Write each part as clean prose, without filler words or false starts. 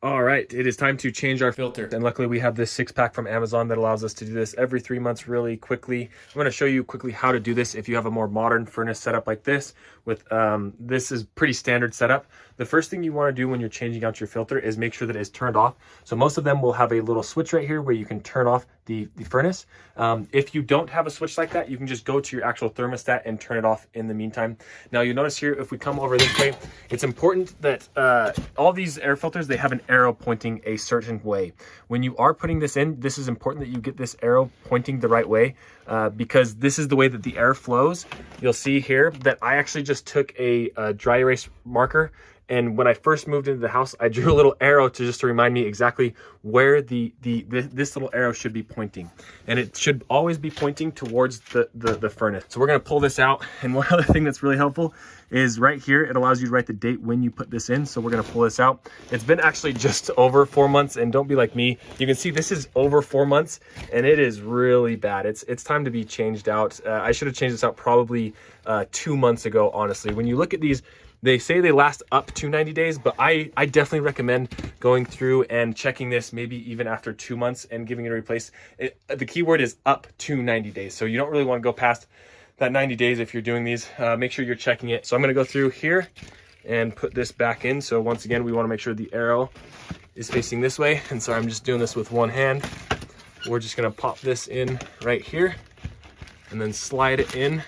All right, it is time to change our filter. And luckily we have this 6-pack from Amazon that allows us to do this every 3 months really quickly. I'm gonna show you quickly how to do this if you have a more modern furnace setup like this. With this is pretty standard setup. The first thing you wanna do when you're changing out your filter is make sure that it's turned off. So most of them will have a little switch right here where you can turn off the furnace. If you don't have a switch like that, you can just go to your actual thermostat and turn it off in the meantime. Now you'll notice here, if we come over this way, it's important that all these air filters, they have an arrow pointing a certain way. When you are putting this in, this is important that you get this arrow pointing the right way because this is the way that the air flows. You'll see here that I actually just took a dry erase marker, and when I first moved into the house, I drew a little arrow to remind me exactly where this little arrow should be pointing. And it should always be pointing towards the furnace. So we're gonna pull this out. And one other thing that's really helpful is right here, it allows you to write the date when you put this in. So we're gonna pull this out. It's been actually just over 4 months, and don't be like me. You can see this is over 4 months and it is really bad. It's time to be changed out. I should have changed this out probably 2 months ago, honestly. When you look at these, they say they last up to 90 days, but I definitely recommend going through and checking this maybe even after 2 months and giving it a replace. The key word is up to 90 days. So you don't really want to go past that 90 days if you're doing these. Make sure you're checking it. So I'm gonna go through here and put this back in. So once again, we wanna make sure the arrow is facing this way. And so I'm just doing this with one hand. We're just gonna pop this in right here and then slide it in.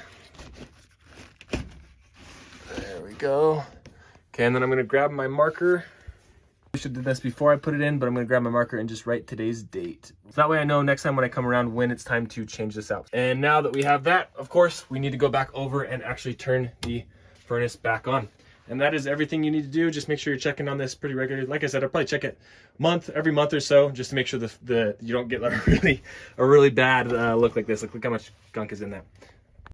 Go. Okay, and then I'm gonna grab my marker. I should have done this before I put it in, but I'm gonna grab my marker and just write today's date. So that way I know next time when I come around when it's time to change this out. And now that we have that, of course, we need to go back over and actually turn the furnace back on. And that is everything you need to do. Just make sure you're checking on this pretty regularly. Like I said, I'll probably check it every month or so, just to make sure you don't get like a really bad look like this. Look how much gunk is in that.